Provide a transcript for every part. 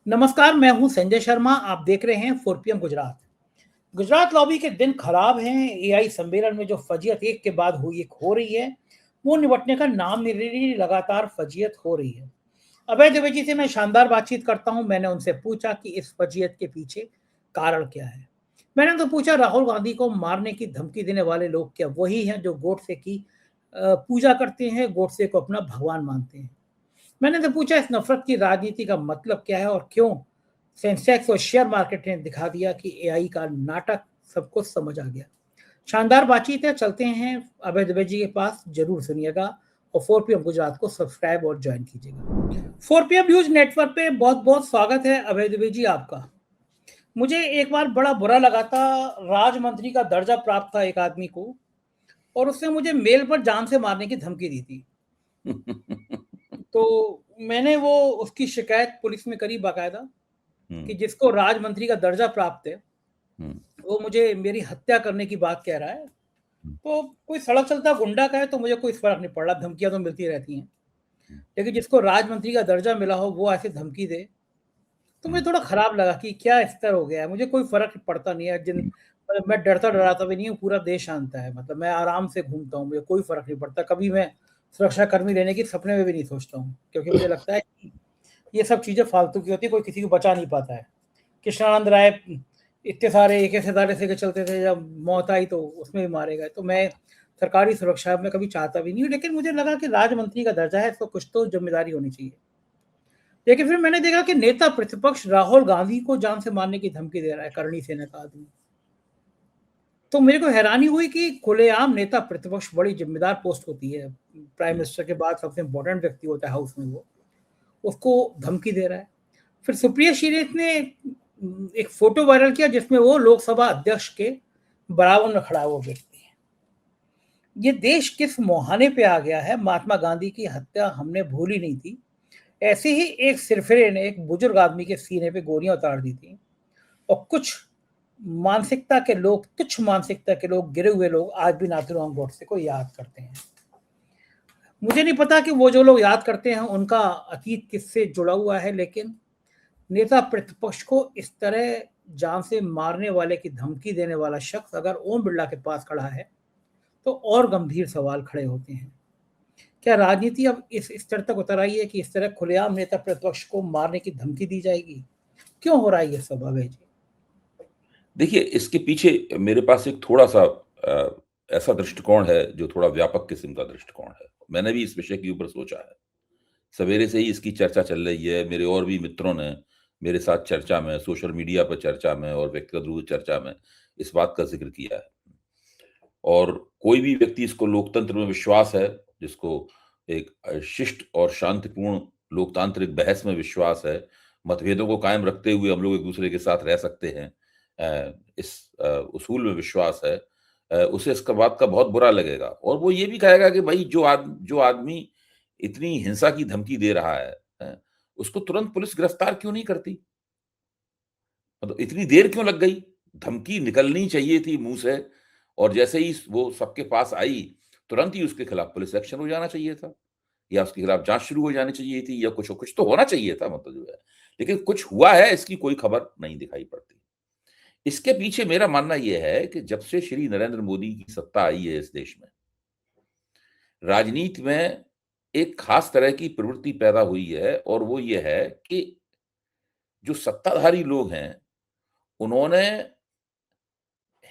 नमस्कार, मैं हूं संजय शर्मा। आप देख रहे हैं 4 PM गुजरात। गुजरात लॉबी के दिन खराब हैं। एआई सम्मेलन में जो फजीयत एक के बाद हुई एक हो रही है, वो निपटने का नाम नहीं ले रही। लगातार फजीयत हो रही है। अभय द्विवेदी से मैं शानदार बातचीत करता हूं। मैंने उनसे पूछा कि इस फजीयत के पीछे कारण क्या है। मैंने तो पूछा, राहुल गांधी को मारने की धमकी देने वाले लोग क्या वही हैं जो गोडसे की पूजा करते हैं, गोडसे को अपना भगवान मानते हैं? मैंने तो पूछा, इस नफरत की राजनीति का मतलब क्या है और क्यों सेंसेक्स और शेयर मार्केट ने दिखा दिया कि एआई का नाटक सबको समझ आ गया। शानदार बातचीत है, चलते हैं अभय दुबे जी के पास। जरूर सुनिएगा और 4 PM गुजरात को सब्सक्राइब और ज्वाइन कीजिएगा। 4 PM न्यूज नेटवर्क पे बहुत बहुत स्वागत है अभय दुबे जी आपका। मुझे एक बार बड़ा बुरा लगा था। राज मंत्री का दर्जा प्राप्त था एक आदमी को, और उसने मुझे मेल पर जान से मारने की धमकी दी थी। तो मैंने वो उसकी शिकायत पुलिस में करी बाकायदा कि जिसको राज मंत्री का दर्जा प्राप्त है वो मुझे मेरी हत्या करने की बात कह रहा है। तो कोई सड़क चलता गुंडा का है तो मुझे कोई फर्क नहीं पड़ रहा, धमकियां तो मिलती रहती हैं। लेकिन जिसको राज मंत्री का दर्जा मिला हो वो ऐसे धमकी दे, तो मुझे थोड़ा खराब लगा कि क्या स्तर हो गया है। मुझे कोई फर्क पड़ता नहीं है। मतलब मैं डरता डराता भी नहीं हूँ, पूरा देश जानता है। मतलब मैं आराम से घूमता हूँ, मुझे कोई फर्क नहीं पड़ता। कभी मैं सुरक्षा कर्मी लेने की सपने में भी नहीं सोचता हूँ, क्योंकि मुझे लगता है कि ये सब चीजें फालतू की होती है, कोई किसी को बचा नहीं पाता है। कृष्णानंद राय इतने सारे एक सितारे से के चलते थे, जब मौत आई तो उसमें भी मारे गए। तो मैं सरकारी सुरक्षा में कभी चाहता भी नहीं हूँ, लेकिन मुझे लगा कि राज मंत्री का दर्जा है तो कुछ तो जिम्मेदारी होनी चाहिए। लेकिन फिर मैंने देखा कि नेता प्रतिपक्ष राहुल गांधी को जान से मारने की धमकी दे रहा है, करणी सेना का आदमी। तो मेरे को हैरानी हुई कि खुलेआम नेता प्रतिपक्ष, बड़ी जिम्मेदार पोस्ट होती है, प्राइम मिनिस्टर के बाद सबसे इंपॉर्टेंट व्यक्ति होता है हाउस में, वो उसको धमकी दे रहा है। फिर सुप्रिया श्रीनेत ने एक फोटो वायरल किया जिसमें वो लोकसभा अध्यक्ष के बराबर में खड़ा है वो व्यक्ति। ये देश किस मुहाने पे आ गया है। महात्मा गांधी की हत्या हमने भूली नहीं थी, ऐसे ही एक सिरफिरे ने एक बुजुर्ग आदमी के सीने पे गोलियां उतार दी थी। और कुछ मानसिकता के लोग, तुच्छ मानसिकता के लोग, गिरे हुए लोग आज भी नाथुराम गोडसे को याद करते हैं। मुझे नहीं पता कि वो जो लोग याद करते हैं उनका अतीत किससे जुड़ा हुआ है, लेकिन नेता प्रतिपक्ष को इस तरह जान से मारने वाले की धमकी देने वाला शख्स अगर ओम बिरला के पास खड़ा है तो और गंभीर सवाल खड़े होते हैं। क्या राजनीति अब इस स्तर तक उतर आई है कि इस तरह खुलेआम नेता प्रतिपक्ष को मारने की धमकी दी जाएगी? क्यों हो रहा है ये सब अभय जी? देखिए, इसके पीछे मेरे पास एक थोड़ा-सा ऐसा दृष्टिकोण है जो थोड़ा व्यापक किस्म का दृष्टिकोण है। मैंने भी इस विषय के ऊपर सोचा है। सवेरे से ही इसकी चर्चा चल रही है। मेरे और भी मित्रों ने मेरे साथ चर्चा में, सोशल मीडिया पर चर्चा में और व्यक्तिगत रूप से चर्चा में इस बात का ज़िक्र किया है। और कोई भी व्यक्ति इसको लोकतंत्र में विश्वास है, जिसको एक शिष्ट और शांतिपूर्ण लोकतांत्रिक बहस में विश्वास है, मतभेदों को कायम रखते हुए हम लोग एक-दूसरे के साथ रह सकते हैं, इस उसूल में विश्वास है, उसे इसका बात का बहुत बुरा लगेगा और वो ये भी कहेगा कि भई जो आदमी इतनी हिंसा की धमकी दे रहा है, उसको तुरंत पुलिस गिरफ्तार क्यों नहीं करती? मतलब इतनी देर क्यों लग गई? धमकी निकलनी चाहिए थी मुँह से और जैसे ही वो सबके पास आई, तुरंत ही उसके खिलाफ पुलिस एक्शन हो जाना चाहिए था या उसके खिलाफ जाँच शुरू हो जानी चाहिए थी या कुछ तो होना चाहिए था, मतलब जो है। लेकिन कुछ हुआ है इसकी कोई खबर नहीं दिखाई पड़ती। इसके पीछे मेरा मानना ये है कि जब से श्री नरेंद्र मोदी की सत्ता आई है इस देश में, राजनीति में एक खास तरह की प्रवृत्ति पैदा हुई है और वो ये है कि जो सत्ताधारी लोग हैं, उन्होंने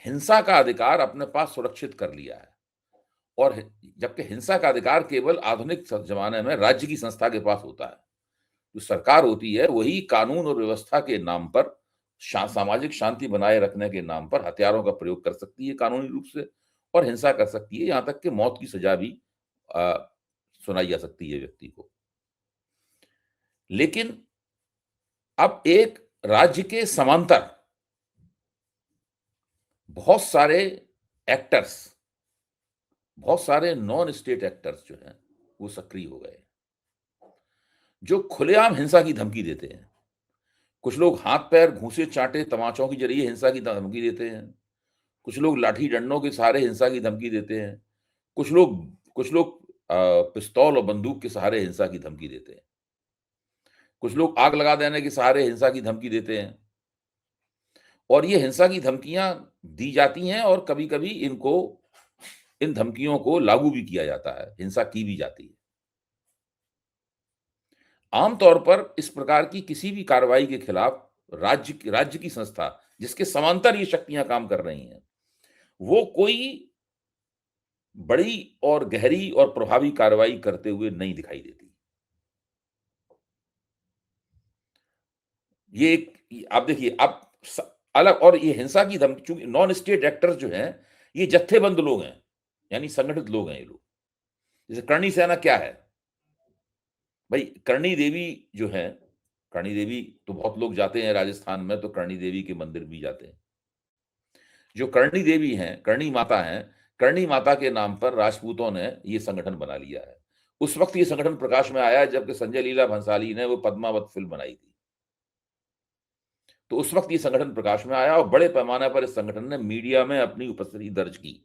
हिंसा का अधिकार अपने पास सुरक्षित कर लिया है और जबकि हिंसा का अधिकार केवल आधुनिक जमाने में राज्य की संस्था के पास होता है। जो सरकार होती है वही कानून और व्यवस्था के नाम पर, सामाजिक शांति बनाए रखने के नाम पर हथियारों का प्रयोग कर सकती है कानूनी रूप से और हिंसा कर सकती है, यहाँ तक कि मौत की सजा भी अ, सुनाई जा सकती है व्यक्ति को। लेकिन अब एक राज्य के समांतर बहुत सारे एक्टर्स, बहुत सारे नॉन स्टेट एक्टर्स जो हैं, वो सक्रिय हो गए, जो खुलेआम हिंसा की धमकी देते हैं। कुछ लोग हाथ-पैर, घूंसे-चांटे, तमाचों के ज़रिए हिंसा की धमकी देते हैं। कुछ लोग लाठी डंडों के सहारे हिंसा की धमकी देते हैं। कुछ लोग पिस्तौल और बंदूक के सहारे हिंसा की धमकी देते हैं। कुछ लोग आग लगा देने के सहारे हिंसा की धमकी देते हैं, और ये हिंसा की धमकियां दी जाती हैं और कभी-कभी इन धमकियों को लागू भी किया जाता है, हिंसा की भी जाती है। आम तौर पर इस प्रकार की किसी भी कार्रवाई के खिलाफ राज्य की संस्था जिसके समांतर ये शक्तियां काम कर रही हैं, वो कोई बड़ी और गहरी और प्रभावी कार्रवाई करते हुए नहीं दिखाई देती। ये एक आप देखिए, अब अलग, और ये हिंसा की धमकी, चूंकि नॉन स्टेट एक्टर्स जो हैं, ये जत्थेबंद लोग हैं, यानी संगठित लोग हैं ये लोग। जैसे करणी सेना क्या है भाई? करणी देवी जो है, करणी देवी तो बहुत लोग जाते हैं राजस्थान में, तो करणी देवी के मंदिर भी जाते हैं। जो करणी देवी हैं, करणी माता हैं, करणी माता के नाम पर राजपूतों ने ये संगठन बना लिया है। उस वक्त ये संगठन प्रकाश में आया जबकि संजय लीला भंसाली ने वो पद्मावत फिल्म बनाई थी। तो उस वक्त ये संगठन प्रकाश में आया और बड़े पैमाने पर इस संगठन ने मीडिया में अपनी उपस्थिति दर्ज की।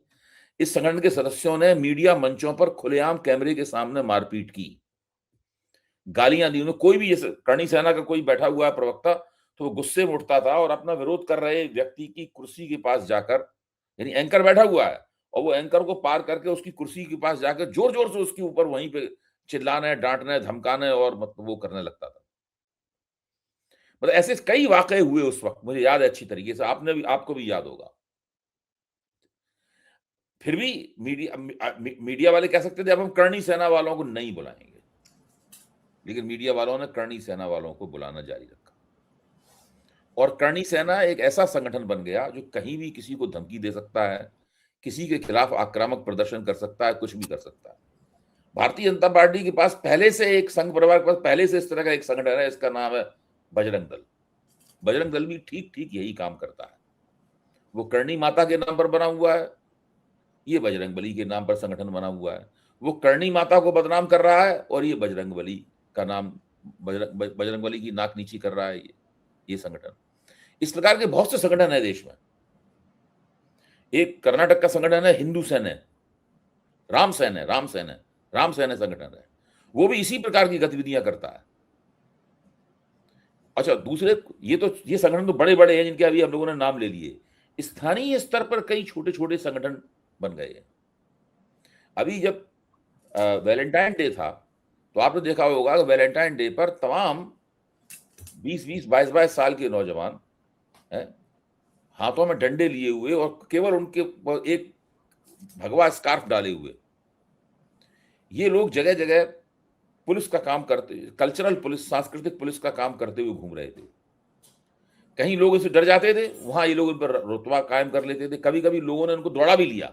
इस संगठन के सदस्यों ने मीडिया मंचों पर खुलेआम कैमरे के सामने मारपीट की, गालियां दी। उन्हें कोई भी, जैसे करणी सेना का कोई बैठा हुआ है प्रवक्ता, तो वो गुस्से में उठता था और अपना विरोध कर रहे व्यक्ति की कुर्सी के पास जाकर, यानी एंकर बैठा हुआ है और वो एंकर को पार करके उसकी कुर्सी के पास जाकर जोर जोर से उसके ऊपर वहीं पे चिल्लाने, डांटने, धमकाने और मतलब वो करने लगता था। मतलब ऐसे कई वाकये हुए उस वक्त, मुझे याद है अच्छी तरीके से, आपको भी याद होगा। फिर भी मीडिया वाले कह सकते थे अब हम करणी सेना वालों को नहीं बुलाएंगे, लेकिन मीडिया वालों ने करणी सेना वालों को बुलाना जारी रखा और करणी सेना एक ऐसा संगठन बन गया जो कहीं भी किसी को धमकी दे सकता है, किसी के खिलाफ आक्रामक प्रदर्शन कर सकता है, कुछ भी कर सकता है। भारतीय जनता पार्टी के पास पहले से एक संघ परिवार के पास पहले से इस तरह का एक संगठन है, इसका नाम है बजरंग दल। बजरंग दल भी ठीक ठीक यही काम करता है। वो करणी माता के नाम पर बना हुआ है, ये बजरंगबली के नाम पर संगठन बना हुआ है। वो करणी माता को बदनाम कर रहा है और ये बजरंगबली का नाम, बजरंगबली की नाक नीची कर रहा है ये संगठन। इस प्रकार के बहुत से संगठन है देश में। एक कर्नाटक का संगठन है हिंदू सेन है, राम सेन संगठन है, वो भी इसी प्रकार की गतिविधियां करता है। अच्छा, दूसरे ये संगठन तो बड़े बड़े हैं जिनके अभी हम लोगों ने नाम ले लिए। स्थानीय स्तर पर कई छोटे छोटे संगठन बन गए हैं। अभी जब वैलेंटाइन डे था तो आपने देखा होगा कि वैलेंटाइन डे पर तमाम 20-20, 22-22 साल के नौजवान हाथों में डंडे लिए हुए और केवल उनके एक भगवा स्कार्फ डाले हुए, ये लोग जगह जगह पुलिस का काम करते, कल्चरल पुलिस, सांस्कृतिक पुलिस का काम करते हुए घूम रहे थे। कहीं लोग इससे डर जाते थे, वहां ये लोग इन पर रुतबा कायम कर लेते थे। कभी कभी लोगों ने उनको दौड़ा भी लिया।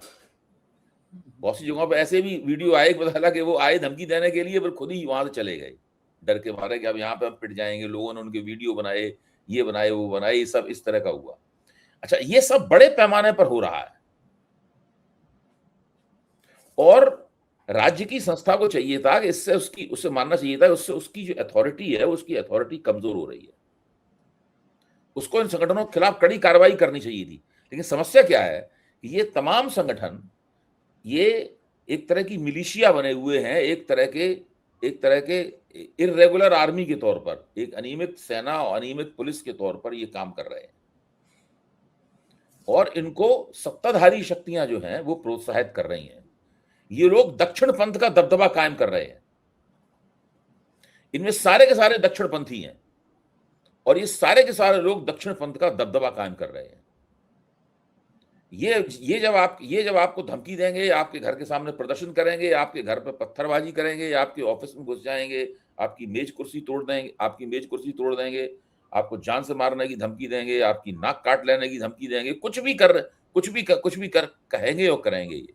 बहुत सी जगहों पर ऐसे भी वीडियो आए, पता लगा कि वो आए धमकी देने के लिए, पर खुद ही वहां से चले गए डर के मारे कि अब यहाँ पे हम पिट जाएंगे। लोगों ने उनके वीडियो बनाए, ये बनाए, वो बनाए, ये सब इस तरह का हुआ। अच्छा, ये सब बड़े पैमाने पर हो रहा है और राज्य की संस्था को चाहिए था कि इससे उससे मानना चाहिए था, उससे उसकी जो अथॉरिटी है, उसकी अथॉरिटी कमजोर हो रही है। उसको इन संगठनों के खिलाफ कड़ी कार्रवाई करनी चाहिए थी। लेकिन समस्या क्या है कि ये तमाम संगठन ये एक तरह की मिलिशिया बने हुए हैं, एक तरह के इर्रेगुलर आर्मी के तौर पर, एक अनियमित सेना और अनियमित पुलिस के तौर पर ये काम कर रहे हैं और इनको सत्ताधारी शक्तियां जो हैं वो प्रोत्साहित कर रही हैं। ये लोग दक्षिण पंथ का दबदबा कायम कर रहे हैं। इनमें सारे के सारे दक्षिणपंथी हैं और ये सारे के सारे लोग दक्षिण पंथ का दबदबा कायम कर रहे हैं। ये जब आपको धमकी देंगे, आपके घर के सामने प्रदर्शन करेंगे, आपके घर पर पत्थरबाजी करेंगे, आपके ऑफिस में घुस जाएंगे, आपकी मेज कुर्सी तोड़ देंगे, आपको जान से मारने की धमकी देंगे, आपकी नाक काट लेने की धमकी देंगे, कुछ भी कर कहेंगे और करेंगे ये।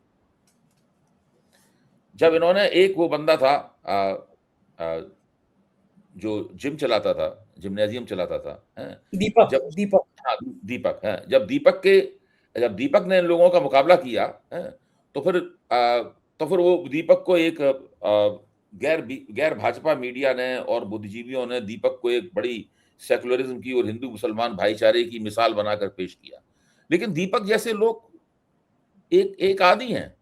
जब इन्होंने, एक वो बंदा था जो जिम चलाता था, जिम्नेजियम चलाता था, दीपक है। जब दीपक ने इन लोगों का मुकाबला किया है, तो फिर वो दीपक को एक गैर भाजपा मीडिया ने और बुद्धिजीवियों ने दीपक को एक बड़ी सेकुलरिज्म की और हिंदू मुसलमान भाईचारे की मिसाल बनाकर पेश किया। लेकिन दीपक जैसे लोग एक आदि हैं,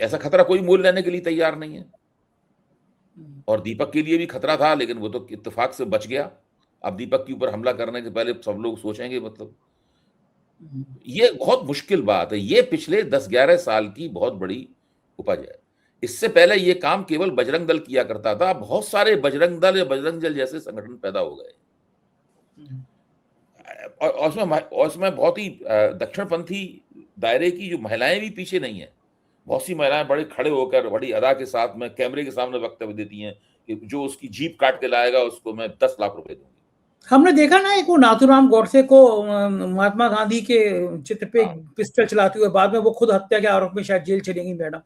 ऐसा खतरा कोई मोल लेने के लिए तैयार नहीं है। और दीपक के लिए भी खतरा था, लेकिन वो तो इत्तेफाक से बच गया। अब दीपक के ऊपर हमला करने से पहले सब लोग सोचेंगे, मतलब ये बहुत मुश्किल बात है। ये पिछले 10-11 साल की बहुत बड़ी उपज है। इससे पहले ये काम केवल बजरंग दल किया करता था। बहुत सारे बजरंग दल या बजरंग दल जैसे संगठन पैदा हो गए, और उसमें बहुत ही दक्षिणपंथी दायरे की जो महिलाएं भी पीछे नहीं है। बहुत सी महिलाएं बड़े खड़े होकर बड़ी अदा के साथ में कैमरे के सामने वक्तव्य देती हैं कि जो उसकी जीप काट के लाएगा उसको मैं 10 लाख रुपए दूंगी। हमने देखा ना एक वो नाथूराम गोडसे को महात्मा गांधी के चित्र पे हाँ, पिस्टल चलाते हुए बाद में वो खुद हत्या के आरोप में शायद जेल चली गई मैडम।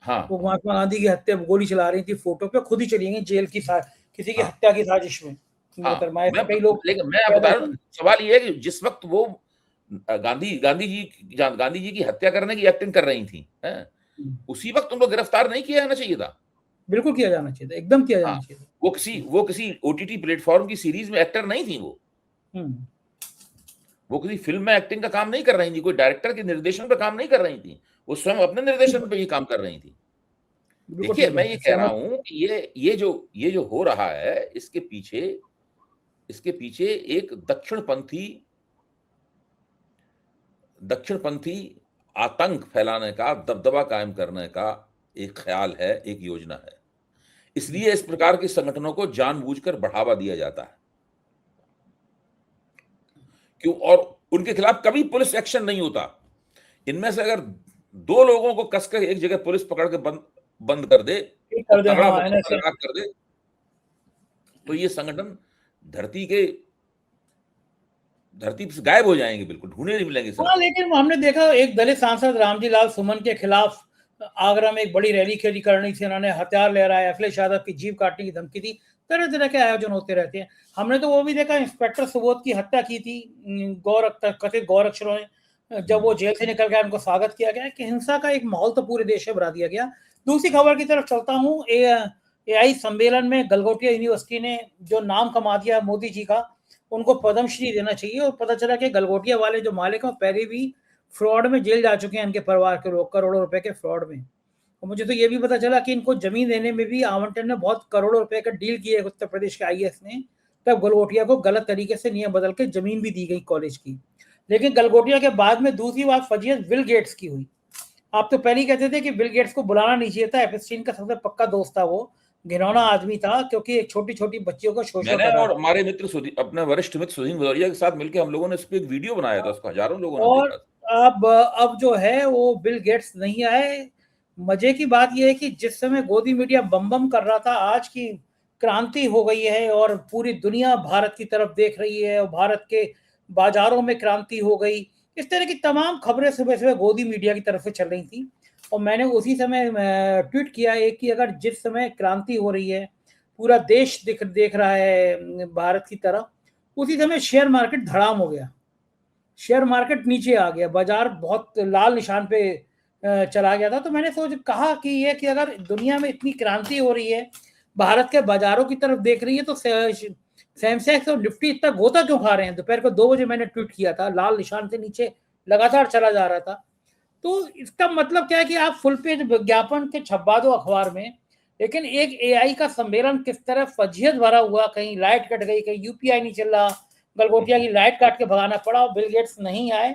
हाँ, वो महात्मा गांधी की हत्या गोली चला रही थी फोटो पे, खुद ही चली गई जेल की किसी की हाँ, हत्या की साजिश में। हाँ। मोहतरमा ऐसे कई लोग लेकिन मैं पैदा बता रहा हुए। हूँ, सवाल ये है कि जिस वक्त वो गांधी जी की हत्या करने की एक्टिंग कर रही थी, हैं? उसी वक्त उनको गिरफ्तार नहीं किया जाना चाहिए था। बिल्कुल किया जाना चाहिए था, एकदम किया हाँ, जाना चाहिए था। वो किसी ओटीटी प्लेटफॉर्म की सीरीज में एक्टर नहीं थी वो। हम्म, वो किसी फिल्म में एक्टिंग का काम नहीं कर रही थी, कोई डायरेक्टर के निर्देशन पे काम नहीं कर रही थी। वो स्वयं अपने निर्देशन पे ही काम कर रही थी। बिल्कुल देखिए, ठीक मैं है, ये कह रहा सहमत। हूं कि ये जो हो रहा है, इसके पीछे एक दक्षिणपंथी आतंक फैलाने का, दबदबा कायम करने का एक ख्याल है, एक योजना है। इसलिए इस प्रकार के संगठनों को जानबूझकर बढ़ावा दिया जाता है। क्यों? और उनके खिलाफ कभी पुलिस एक्शन नहीं होता। इनमें से अगर 2 लोगों को कसकर एक जगह पुलिस पकड़ के बंद बंद कर दे ठीक और कर दे, तगड़ा हाँ, मुकदमा एनएसए। लगा कर दे, तो ये संगठन धरती के धरती से गायब हो जाएंगे, बिल्कुल ढूंढे नहीं मिलेंगे हाँ, संगठन। लेकिन हमने देखा एक दलित सांसद रामजी लाल सुमन के खिलाफ आगरा में एक बड़ी रैली खेली करनी थी, उन्होंने हथियार लहराया, अखिलेश यादव की जीप काटने की धमकी दी। तरह तरह के आयोजन होते रहते हैं। हमने तो वो भी देखा, इंस्पेक्टर सुबोध की हत्या की थी कथित गौरक्षरों ने। जब वो जेल से निकल गया, उनको स्वागत किया गया कि हिंसा का एक माहौल तो पूरे देश में बना दिया गया। दूसरी खबर की तरफ चलता हूँ। एआई सम्मेलन में गलगोटिया यूनिवर्सिटी ने जो नाम कमा दिया मोदी जी का, उनको पद्मश्री देना चाहिए। और पता चला कि गलगोटिया वाले जो मालिक हैं पहले भी फ्रॉड में जेल जा चुके हैं, इनके परिवार के लोग करोड़ों रुपए के फ्रॉड में। और मुझे तो ये भी पता चला कि इनको जमीन देने में भी आवंटन में बहुत करोड़ों रुपए का डील किया है उत्तर प्रदेश के आईएएस ने। तब गलगोटिया को गलत तरीके से नियम बदल के जमीन भी दी गई कॉलेज की। लेकिन गलगोटिया के बाद में दूसरी बात फजीयत बिल गेट्स की हुई। आप तो पहले ही कहते थे कि बिल गेट्स को बुलाना नहीं चाहिए था, एपस्टीन का सबसे पक्का दोस्त था वो, घिनौना आदमी था, क्योंकि एक छोटी छोटी बच्चियों को शोषण मैंने कर रहा और था। हमारे अपने वरिष्ठ मित्र सुधीन भदौरिया के साथ मिलकर हम लोगों ने इस पे एक वीडियो बनाया था, उसको हजारों लोगों ने और देखा। अब जो है वो बिल गेट्स नहीं आए। मजे की बात यह है कि जिस समय गोदी मीडिया बम बम कर रहा था, आज की क्रांति हो गई है और पूरी दुनिया भारत की तरफ देख रही है और भारत के बाजारों में क्रांति हो गई। इस तरह की तमाम खबरें सुबह सुबह गोदी मीडिया की तरफ से चल रही थी। और मैंने उसी समय ट्वीट किया एक कि अगर जिस समय क्रांति हो रही है, पूरा देश देख रहा है भारत की तरफ, उसी समय शेयर मार्केट धड़ाम हो गया। शेयर मार्केट नीचे आ गया, बाजार बहुत लाल निशान पे चला गया था। तो मैंने कहा कि ये कि अगर दुनिया में इतनी क्रांति हो रही है, भारत के बाजारों की तरफ देख रही है, तो सेंसेक्स और निफ्टी इतना गोता क्यों खा रहे हैं। दोपहर को 2 बजे मैंने ट्वीट किया था, लाल निशान से नीचे लगातार चला जा रहा था। तो इसका मतलब क्या है कि आप फुल पेज विज्ञापन के छपवा दो अखबार में, लेकिन एक एआई का सम्मेलन किस तरह फजीयत भरा हुआ, कहीं लाइट कट गई, कहीं यूपीआई नहीं चल रहा, गलगोटिया की लाइट काट के भगाना पड़ा और बिल गेट्स नहीं आए।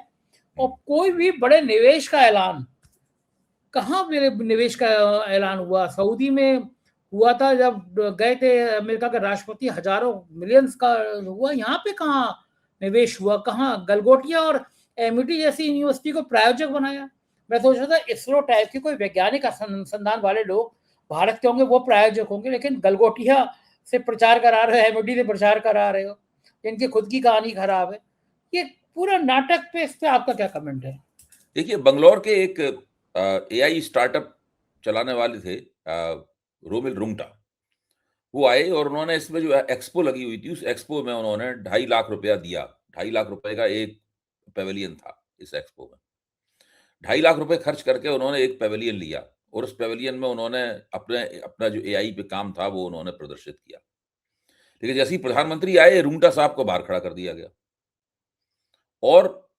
और कोई भी बड़े निवेश का ऐलान, कहाँ मेरे निवेश का ऐलान हुआ? सऊदी में हुआ था जब गए थे अमेरिका के राष्ट्रपति, हजारों मिलियंस का हुआ। यहाँ पे कहाँ निवेश हुआ? कहाँ गलगोटिया और एमिटी जैसी यूनिवर्सिटी को प्रायोजक बनाया? मैं सोच रहा था इसरो टाइप के कोई वैज्ञानिक अनुसंधान वाले लोग भारत के होंगे, वो प्रायोजक होंगे, लेकिन गलगोटिया से प्रचार करा रहे हो, एमिटी से प्रचार करा रहे हो, इनकी खुद की कहानी खराब है। ये पूरा नाटक पे, इस पे आपका क्या कमेंट है? देखिए, बंगलौर के एक एआई स्टार्टअप चलाने वाले थे, रोमिल रुंगटा। वो आए और उन्होंने इसमें जो एक्सपो लगी हुई थी, उस एक्सपो में उन्होंने 2.5 लाख रुपया दिया। 2.5 लाख रुपए का एक पेवेलियन था इस एक्सपो में। 2.5 लाख रुपए खर्च करके उन्होंने एक पेवेलियन लिया और उस पेवेलियन में उन्होंने अपना जो एआई पे काम था वो उन्होंने प्रदर्शित किया। लेकिन जैसे ही प्रधानमंत्री आए, रुंगटा साहब को बाहर खड़ा कर दिया गया। और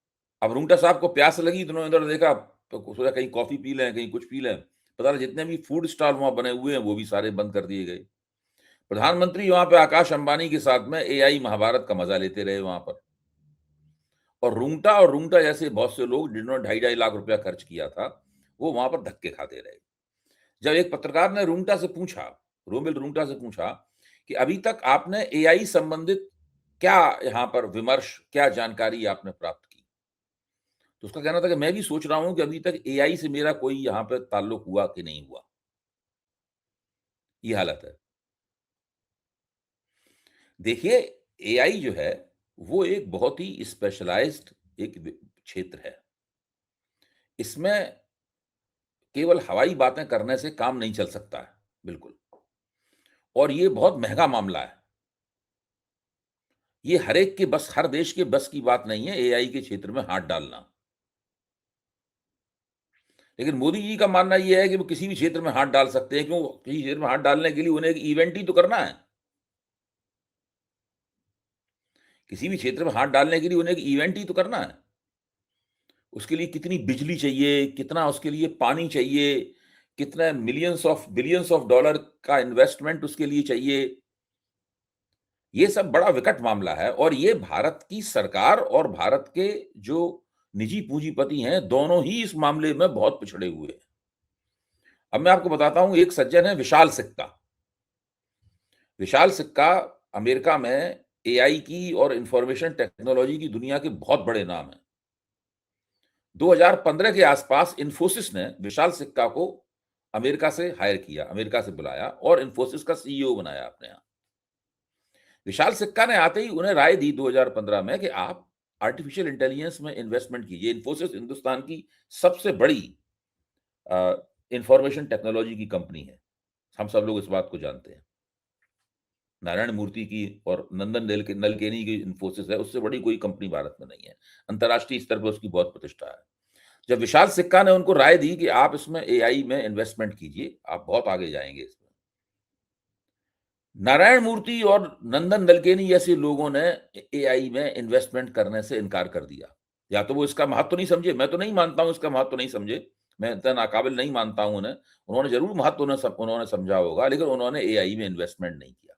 अब रुंगटा साहब को प्यास लगी तो उन्होंने इधर देखा, तो सोचा कहीं कॉफी पी लें, कहीं कुछ पी लें। पता नहीं जितने भी फूड स्टॉल वहां बने हुए हैं वो भी सारे बंद कर दिए गए। प्रधानमंत्री वहां पे आकाश अंबानी के साथ में एआई महाभारत का मजा लेते रहे वहां पर, और रूंगटा जैसे बहुत से लोग जिन्होंने 2.5 लाख रुपया खर्च किया था, वो वहां पर धक्के खाते रहे। जब एक पत्रकार ने रूंगटा से पूछा, रोमिल रूंगटा से पूछा कि अभी तक आपने एआई संबंधित क्या यहाँ पर विमर्श, क्या जानकारी आपने प्राप्त की, तो उसका कहना था कि मैं भी सोच रहा हूं कि अभी तक एआई से मेरा कोई यहाँ पे ताल्लुक हुआ कि नहीं हुआ। ये हालत है। देखिए, एआई जो है वो एक बहुत ही स्पेशलाइज्ड एक क्षेत्र है। इसमें केवल हवाई बातें करने से काम नहीं चल सकता है, बिल्कुल। और ये बहुत महंगा मामला है। ये हर एक के बस, हर देश के बस की बात नहीं है एआई के क्षेत्र में हाथ डालना। लेकिन मोदी जी का मानना ये है कि वो किसी भी क्षेत्र में हाथ डाल सकते हैं। क्यों? किसी क्षेत्र में हाथ डालने के लिए उन्हें एक इवेंट ही तो करना है। किसी भी क्षेत्र में हाथ डालने के लिए उन्हें एक इवेंट ही तो करना है। उसके लिए कितनी बिजली चाहिए, कितना उसके लिए पानी चाहिए, कितने बिलियंस ऑफ डॉलर का इन्वेस्टमेंट उसके लिए चाहिए। ये सब बड़ा विकट मामला है और ये भारत की सरकार और भारत के जो निजी पूंजीपति हैं, दोनों ही इस मामले में बहुत पिछड़े हुए हैं। अब मैं आपको बताता हूं, एक सज्जन है विशाल सिक्का। विशाल सिक्का अमेरिका में एआई की और इंफॉर्मेशन टेक्नोलॉजी की दुनिया के बहुत बड़े नाम हैं। 2015 के आसपास इन्फोसिस ने विशाल सिक्का को अमेरिका से हायर किया, अमेरिका से बुलाया और इन्फोसिस का सीईओ बनाया अपने यहां। विशाल सिक्का ने आते ही उन्हें राय दी 2015 में कि आप आर्टिफिशियल इंटेलिजेंस में इन्वेस्टमेंट कीजिए। इन्फोसिस हिंदुस्तान की सबसे बड़ी इंफॉर्मेशन टेक्नोलॉजी की कंपनी है, हम सब लोग इस बात को जानते हैं। नारायण मूर्ति की और नंदन नलकेनी की इन्फोसिस है, उससे बड़ी कोई कंपनी भारत में नहीं है। अंतर्राष्ट्रीय स्तर पर उसकी बहुत प्रतिष्ठा है। जब विशाल सिक्का ने उनको राय दी कि आप इसमें एआई में इन्वेस्टमेंट कीजिए, आप बहुत आगे जाएंगे इसमें, नारायण मूर्ति और नंदन नलकेनी जैसे लोगों ने एआई में इन्वेस्टमेंट करने से इनकार कर दिया। या तो वो इसका महत्व नहीं समझे, मैं तो नहीं मानता हूं इसका महत्व नहीं समझे, मैं इतना नाकाबिल नहीं मानता हूं उन्हें। उन्होंने जरूर महत्व उन्होंने समझा होगा, लेकिन उन्होंने एआई में इन्वेस्टमेंट नहीं किया।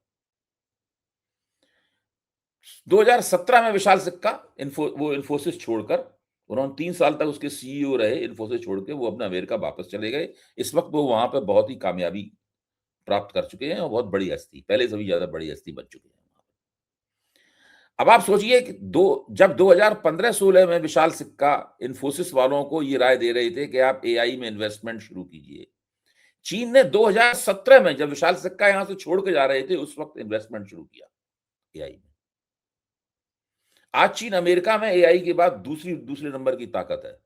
2017 में विशाल सिक्का वो इन्फोसिस छोड़कर, उन्होंने 3 साल तक उसके सीईओ रहे, इन्फोसिस छोड़ के वो अपना अमेरिका वापस चले गए। इस वक्त वो वहां पर बहुत ही कामयाबी प्राप्त कर चुके हैं और बहुत बड़ी हस्ती, पहले से भी ज्यादा बड़ी हस्ती बन चुके हैं। अब आप सोचिए कि जब 2015-16 में विशाल सिक्का इन्फोसिस वालों को ये राय दे रहे थे कि आप एआई में इन्वेस्टमेंट शुरू कीजिए, चीन ने 2017 में जब विशाल सिक्का यहां से छोड़ के जा रहे थे उस वक्त इन्वेस्टमेंट शुरू किया एआई में। आज चीन अमेरिका में एआई के बाद दूसरे नंबर की ताकत है।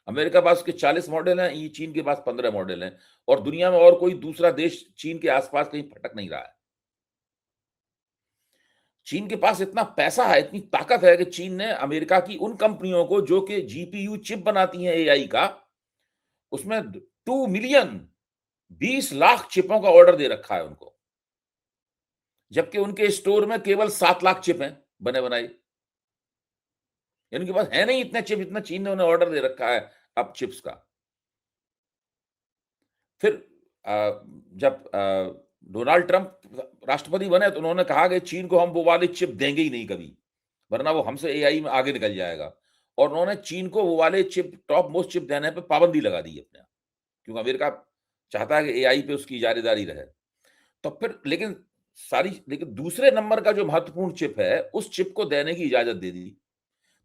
अमेरिका के पास उसके 40 मॉडल हैं, ये चीन के पास 15 मॉडल हैं और दुनिया में और कोई दूसरा देश चीन के आसपास कहीं फटक नहीं रहा है। चीन के पास इतना पैसा है, इतनी ताकत है कि चीन ने अमेरिका की उन कंपनियों को जो कि जीपीयू चिप बनाती हैं एआई का, उसमें 2 मिलियन 20 लाख चिपों का ऑर्डर दे रखा है उनको, जबकि उनके स्टोर में केवल 7 लाख चिप हैं बने बनाए। इनके पास है नहीं इतने चिप, इतना चीन ने उन्हें ऑर्डर दे रखा है अब चिप्स का। फिर जब डोनाल्ड ट्रंप राष्ट्रपति बने तो उन्होंने कहा कि चीन को हम वो वाले चिप देंगे ही नहीं कभी, वरना वो हमसे एआई में आगे निकल जाएगा। और उन्होंने चीन को वो वाले चिप, टॉप मोस्ट चिप देने पे पाबंदी लगा दी अपने, क्योंकि अमेरिका चाहता है कि एआई पे उसकी इजारेदारी रहे। तो फिर लेकिन दूसरे नंबर का जो महत्वपूर्ण चिप है, उस चिप को देने की इजाजत दे दी,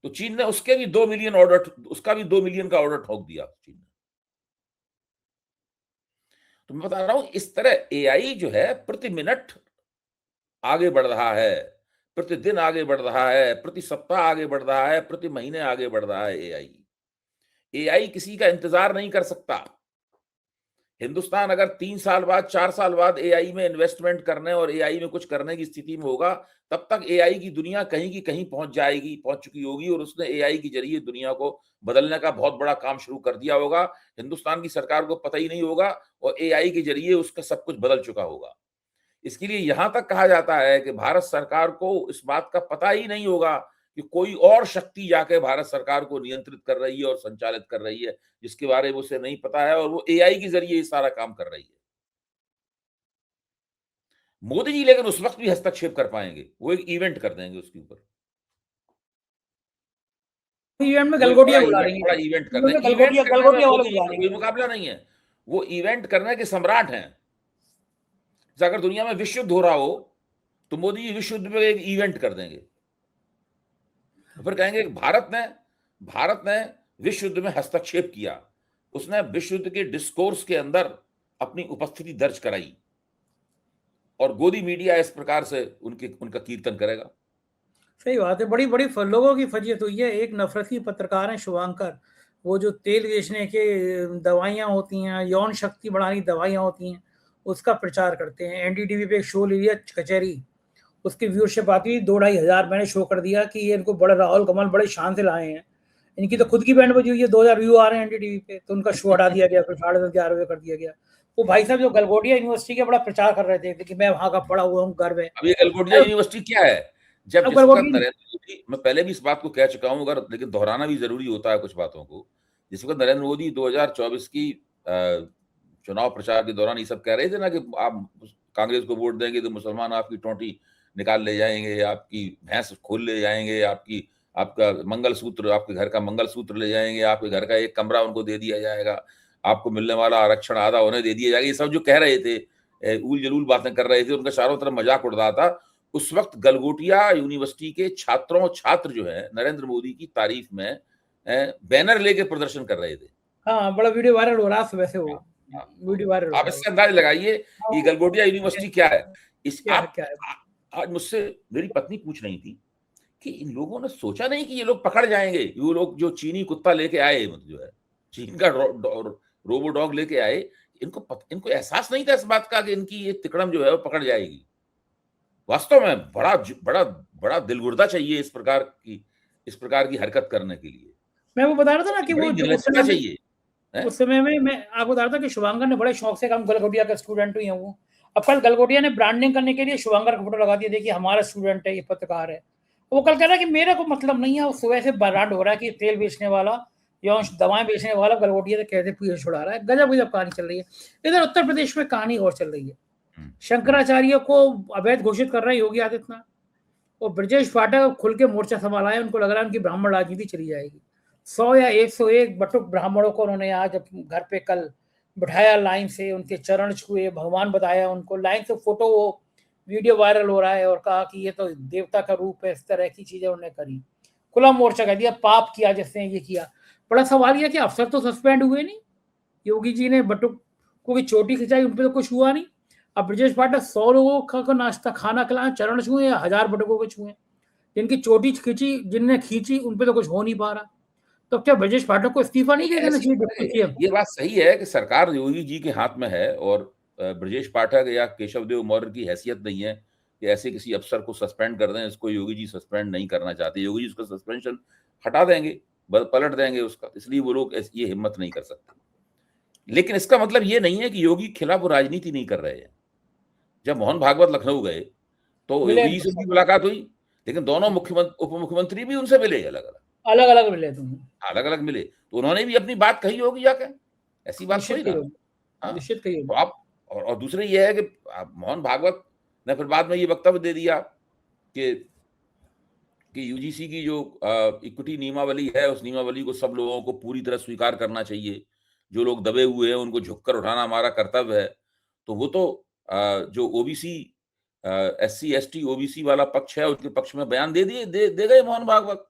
तो चीन ने उसका भी 2 मिलियन का ऑर्डर ठोक दिया चीन ने। तो मैं बता रहा हूं, इस तरह एआई जो है प्रति मिनट आगे बढ़ रहा है, प्रतिदिन आगे बढ़ रहा है, प्रति सप्ताह आगे बढ़ रहा है, प्रति महीने आगे बढ़ रहा है एआई। एआई किसी का इंतजार नहीं कर सकता। हिंदुस्तान अगर 3 साल बाद, 4 साल बाद एआई में इन्वेस्टमेंट करने और एआई में कुछ करने की स्थिति में होगा, तब तक एआई की दुनिया कहीं की कहीं पहुंच चुकी होगी और उसने एआई के जरिए दुनिया को बदलने का बहुत बड़ा काम शुरू कर दिया होगा। हिंदुस्तान की सरकार को पता ही नहीं होगा और एआई के जरिए उसका सब कुछ बदल चुका होगा। इसके लिए यहां तक कहा जाता है कि भारत सरकार को इस बात का पता ही नहीं होगा कि कोई और शक्ति जाके भारत सरकार को नियंत्रित कर रही है और संचालित कर रही है, जिसके बारे में उसे नहीं पता है, और वो एआई के ज़रिए ये सारा काम कर रही है। मोदी जी लेकिन उस वक़्त भी हस्तक्षेप कर पाएँगे, वो एक इवेंट कर देंगे उसके ऊपर। इवेंट में वो एक गलगोटिया बुला लेंगे, बड़ा इवेंट कर इवेंट में देंगे। इवेंट गलगोटिया करने में गलगोटिया वाले मोदी जी बुला का लेंगे। कोई मुकाबला नहीं है। वो इवेंट करने के सम्राट हैं। जैसे अगर दुनिया में विश्व युद्ध हो रहा हो, तो मोदी जी विश्व युद्ध में एक इवेंट कर देंगे। फिर कहेंगे कि भारत ने विश्व युद्ध में हस्तक्षेप किया। उसने विश्व युद्ध के डिस्कोर्स के अंदर अपनी उपस्थिति दर्ज कराई, और गोदी मीडिया इस प्रकार से उनका कीर्तन करेगा। सही बात है, बड़ी बड़ी लोगों की फजीयत हुई है। एक नफरती पत्रकार है शुभांकर, वो जो तेल बेचने के दवाइयाँ होती हैं, यौन शक्ति बढ़ाने की दवाइयाँ होती हैं, उसका प्रचार करते हैं। एनडीटीवी पे एक शो ले लिया कचहरी, उसकी व्यूअरशिप आती 2-2,500। मैंने शो कर दिया कि ये इनको बड़े राहुल कमल बड़े शान से लाए हैं, इनकी तो खुद की बैंड बजी हुई है, 2000 व्यू आ रहे हैं एनडीटीवी पे, तो उनका शो हटा दिया गया, फिर 10:30-11 बजे कर दिया गया। वो भाई साहब जो गलगोटिया यूनिवर्सिटी का बड़ा प्रचार कर रहे थे कि मैं वहां का पढ़ा हुआ हूँ, गर्व है। अब ये गलगोटिया यूनिवर्सिटी क्या है? जब अब जिस वक़्त गलगोटिया नरेंद्र मोदी, मैं पहले भी इस बात को कह चुका हूँ, अगर लेकिन दोहराना भी ज़रूरी होता है कुछ बातों को। जिस वक़्त नरेंद्र मोदी 2024 की चुनाव प्रचार के दौरान ये सब कह रहे थे ना कि आप कांग्रेस को वोट देंगे तो मुसलमान आपकी टोंटी निकाल ले जाएँगे, आपकी भैंस खोल ले जाएँगे, आपका मंगलसूत्र, आपके घर का मंगलसूत्र ले जाएँगे, आपके घर का एक कमरा उनको दे दिया जाएगा, आपको मिलने वाला आरक्षण आधा उन्हें दे दिया जाएगा। ये सब जो कह रहे थे, ऊल-जलूल बातें कर रहे थे, उनका चारों तरफ मज़ाक उड़ रहा था। उस वक़्त गलगोटिया यूनिवर्सिटी के छात्र जो हैं, नरेंद्र मोदी की तारीफ में बैनर लेके प्रदर्शन कर रहे थे। हाँ, बड़ा वीडियो वायरल हो रहा है सुबह से वो, हाँ, हाँ, वीडियो तो वायरल हो आप रहा है वो। इससे अंदाज़ लगाइए हाँ, कि गलगोटिया यूनिवर्सिटी क्या है। इस क्या है, आप क्या है? आज मुझसे मेरी पत्नी पूछ रही थी कि इन लोगों ने सोचा नहीं कि ये लोग पकड़ जाएँगे। वो लोग जो चीनी कुत्ता लेके आए, मतलब जो है, चीन का रोबो डॉग लेके आए, इनको एहसास नहीं था इस बात का कि इनकी ये तिकड़म जो है वो पकड़ जाएगी। वास्तव में बड़ा बड़ा दिलगुर्दा चाहिए इस प्रकार की हरकत करने के लिए। मैं वो बता रहा था ना कि बड़ी वो जो निर्लज्जता चाहिए, हैं? उस समय में मैं आपको बता रहा था कि शुभांकर ने बड़े शौक से कहा, गलगोटिया का स्टूडेंट हुई हूँ। अब कल गलगोटिया ने ब्रांडिंग करने के लिए शुभांकर का फोटो लगा दिया, देखिए हमारा स्टूडेंट है, ये पत्रकार है। वो कल कह रहा है कि मेरे को मतलब नहीं है, वो सुबह से ब्रांड हो रहा है कि तेल बेचने वाला या दवाएं बेचने वाला गलगोटिया से कैसे पीछे छुड़ा रहा है। गजब गजब कहानी चल रही है। इधर उत्तर प्रदेश में कहानी और चल रही है। शंकराचार्य को अवैध घोषित कर रहे हैं योगी आदित्यनाथ, और ब्रजेश पाठक खुल के मोर्चा संभाला है। उनको लग रहा है उनकी ब्राह्मण राजनीति चली जाएगी। 100 या 101 बटुक ब्राह्मणों को उन्होंने आज घर पे कल बिठाया, लाइन से उनके चरण छुए, भगवान बताया उनको, लाइन से फोटो वो वीडियो वायरल हो रहा है, और कहा कि ये तो देवता का रूप है। इस तरह की चीजें उन्होंने करी, खुला मोर्चा कह दिया, पाप किया जिसने ये किया। बड़ा सवाल यह कि अफसर तो सस्पेंड हुए नहीं, योगी जी ने बटुक को भी चोटी खिंचाई, उन पर तो कुछ हुआ नहीं। अब ब्रजेश पाठक 100 लोगों का नाश्ता खाना खिलाए, चरण छुए या 1000 बटुकों के छुए, जिनकी चोटी खींची, जिनने खींची उन पे तो कुछ हो नहीं पा रहा। तो क्या ब्रजेश पाठक को इस्तीफा नहीं दे देना चाहिए डिप्टी सीएम? ये बात सही है कि सरकार योगी जी के हाथ में है, और ब्रजेश पाठक या केशव देव मौर्य की हैसियत नहीं है कि ऐसे किसी अफसर को सस्पेंड कर दें। इसको योगी जी सस्पेंड नहीं करना चाहते। योगी जी उसका सस्पेंशन हटा देंगे, पलट देंगे उसका, इसलिए वो लोग ये हिम्मत नहीं कर सकते। लेकिन इसका मतलब ये नहीं है कि योगी के खिलाफ वो राजनीति नहीं कर रहे हैं। जब मोहन भागवत लखनऊ गए तो मिले योगी जी से उनकी मुलाकात हुई, लेकिन दोनों उप मुख्यमंत्री भी उनसे मिले अलग-अलग। अलग अलग मिले तुम, अलग-अलग मिले, तो उन्होंने भी अपनी बात कही होगी जाके, ऐसी बात निश्चित थोड़ी कही ना। होगी, हाँ, निश्चित कही तो होगी। आप, और दूसरी ये है कि मोहन भागवत ने फिर बाद में ये वक्तव्य दे दिया कि यूजीसी की जो इक्विटी नियमावली है, उस नियमावली को सब लोगों को पूरी तरह स्वीकार करना चाहिए। जो लोग दबे हुए हैं उनको झुककर उठाना हमारा कर्तव्य है। तो वो तो जो ओबीसी, एससी, एसटी, ओबीसी वाला पक्ष है, उसके पक्ष में बयान दे गए मोहन भागवत।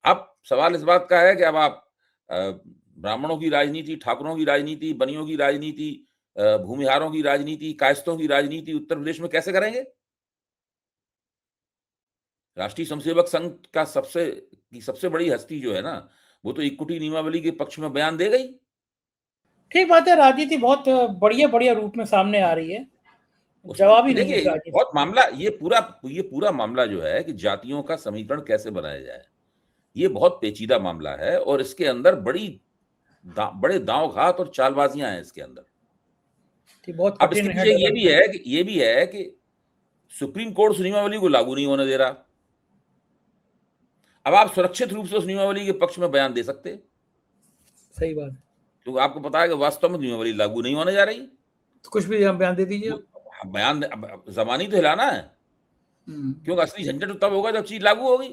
अब सवाल इस बात का है कि अब आप ब्राह्मणों की राजनीति, ठाकुरों की राजनीति, बनियों की राजनीति, भूमिहारों की राजनीति, कायस्थों की राजनीति उत्तर प्रदेश में कैसे करेंगे? राष्ट्रीय स्वयंसेवक संघ का सबसे बड़ी हस्ती जो है ना, वो तो इक्विटी नियमावली के पक्ष में बयान दे गई। ठीक बात है, राजनीति बहुत बढ़िया बढ़िया रूप में सामने आ रही है, उसमें जवाब ही नहीं है देखिए इस राजनीति। बहुत मामला, ये पूरा मामला जो है कि जातियों का समीकरण कैसे बनाया जाए, ये बहुत पेचीदा मामला है, और इसके अंदर बड़े दांव-घात और चालबाजियां हैं इसके अंदर। बहुत अब इसके कठिन है पीछे डगर। ये भी है कि सुप्रीम कोर्ट उस नियमावली को लागू नहीं होने दे रहा। अब आप सुरक्षित रूप से उस नियमावली के पक्ष में बयान दे सकते, सही बात है। क्योंकि आपको पता है कि वास्तव में नियमावली लागू नहीं होने जा रही। तो कुछ भी बयान दे दीजिए आप। बयान अब ज़बानी तो हिलाना है, क्योंकि असली झंझट तो तब होगा जब चीज़ लागू होगी।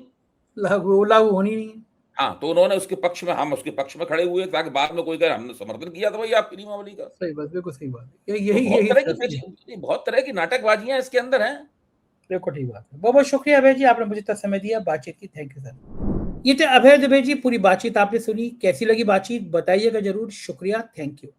लागू होनी नहीं है। हाँ, तो उन्होंने उसके पक्ष में, हम उसके पक्ष में खड़े हुए ताकि बाद में कोई कहे हमने समर्थन किया था भाई आपकी नियमावली का। सही बात, बिल्कुल सही बात है। तो यही यही बहुत तरह की नाटकबाजियाँ इसके अंदर हैं। बिल्कुल ठीक बात है। बहुत बहुत शुक्रिया अभय जी, आपने मुझे इतना समय दिया बातचीत की। Thank you sir. ये थे अभय दुबे जी। पूरी बातचीत आपने सुनी, कैसी लगी बातचीत बताइएगा जरूर। शुक्रिया, थैंक यू।